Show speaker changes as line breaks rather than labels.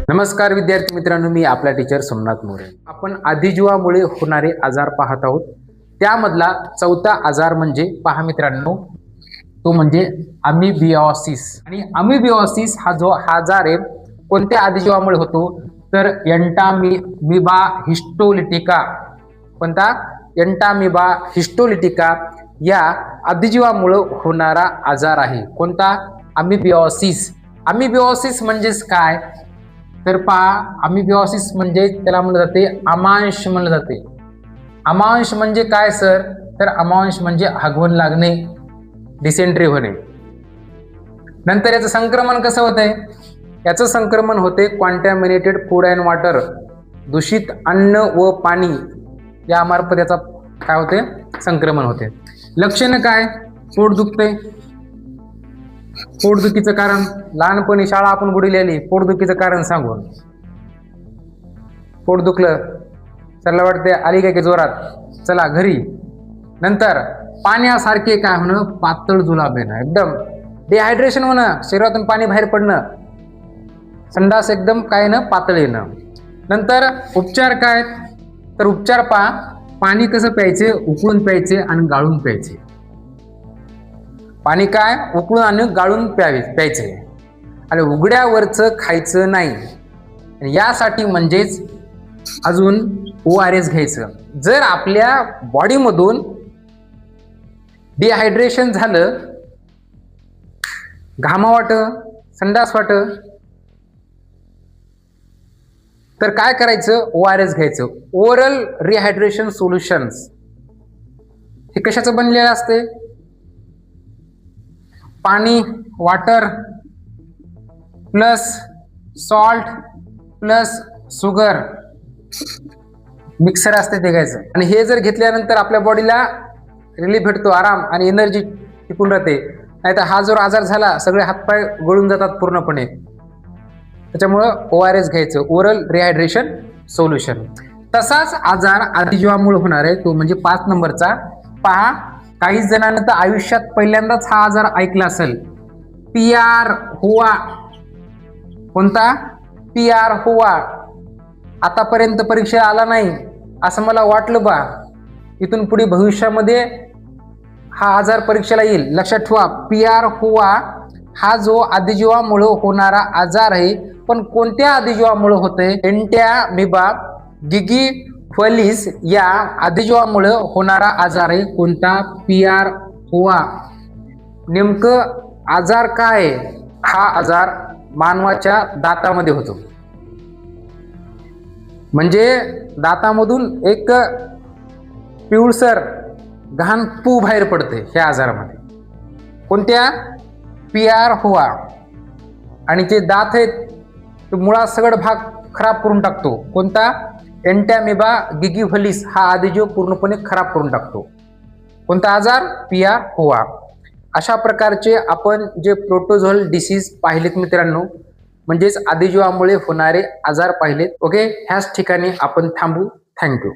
नमस्कार विद्यार्थी मित्रांनो, मी आपला टीचर सोमनाथ मोरे। आपण आदिजीवामुळे होणारे आजार पाहत आहोत। त्यामधला चौथा आजार म्हणजे पहा मित्रांनो, तो म्हणजे अमिबिओसिस। आणि अमिबिओसिस हा जो आजार आहे कोणत्या आदिजीवामुळे होतो तर एंटामिबा हिस्टोलिटिका। कोणता? एंटामिबा हिस्टोलिटिका या आदिजीवामुळे होणारा आजार आहे। कोणता? अमिबिओसिस। अमिबिओसिस म्हणजे काय तर पहा, अमिबिओसिस म्हणजे त्याला म्हणलं जाते अमांश म्हणलं जाते। अमांश म्हणजे काय सर तर अमांश म्हणजे हागवण लागणे, डिसेंट्री होणे। नंतर याचं संक्रमण कसं होतंय? याचं संक्रमण होते कॉन्टॅमिनेटेड फूड अँड वॉटर, दूषित अन्न व पाणी या मार्फत याचा काय होते संक्रमण होते। लक्षण काय? पोट दुखते। पोटदुखीचं कारण लहानपणी शाळा आपण बुडलेली पोटदुखीचं कारण सांगून पोट दुखलं, चला वाटते आली काय की जोरात चला घरी। नंतर पाण्यासारखे काय होणं, पातळ जुलाब येणं, एकदम डिहायड्रेशन होणं, शरीरातून पाणी बाहेर पडणं, संडास एकदम काय ना पातळ येणं। नंतर उपचार काय तर उपचार पहा, पाणी कसं प्यायचे, उकळून प्यायचे आणि गाळून प्यायचे। पाणी काय उकळून आणि गाळून प्यायचे आणि उघड्यावरचं खायचं नाही। यासाठी म्हणजेच अजून ORS घ्यायचं। जर आपल्या बॉडीमधून डिहायड्रेशन झालं, घामावाट, संडास वाट, तर काय करायचं ORS घ्यायचं, ओरल रिहायड्रेशन सोल्युशन्स। हे कशाचं बनलेलं असते? पाणी, water plus salt plus sugar mixer असते ते घ्यायचं। आणि हे जर घेतल्यानंतर आपल्या बॉडीला रिलीफ भेटतो, आराम आणि एनर्जी टिकून राहते। नाहीतर हा जो आजार झाला सगळे हातपाय गळून जातात पूर्णपणे। त्याच्यामुळं ORS घ्यायचं, ओरल रिहायड्रेशन सोल्युशन। तसाच आजार आदिजीवामुळे होणार आहे तो म्हणजे 5 नंबरचा। पहा, काही जणांना तर आयुष्यात पहिल्यांदाच हा आजार ऐकला असेल, PR हुआ। कोणता? PR हुआ। आतापर्यंत परीक्षा आला नाही असं मला वाटलं बा, इथून पुढे भविष्यामध्ये हा आजार परीक्षेला येईल, लक्षात ठेवा। PR हुआ हा जो आदिजीवामुळे होणारा आजार आहे, पण कोणत्या आदिजीवामुळे होते? एंटामिबा गिगिफिलिस या आदिजीवामुळे होणारा आजार आहे। कोणता? PR हुआ। नेमकं आजार काय? हा आजार मानवाच्या दातामध्ये होतो, म्हणजे दातामधून एक पिवळसर घाण पू बाहेर पडते ह्या आजारामध्ये। कोणत्या? PR हुआ। आणि जे दात आहेत तो मुळा सगळं भाग खराब करून टाकतो। कोणता? एंटामिबा गिगिफिलिस हा आदिजीव पूर्णपणे खराब करून टाकतो। कोणता आजार? PR हुआ। अशा प्रकारचे आपण जे प्रोटोझोल डिसीज पाहिलेत मित्रांनो, म्हणजेच आदिजीवामुळे होणारे आजार पाहिलेत। ओके, ह्याच ठिकाणी आपण थांबू। थँक्यू।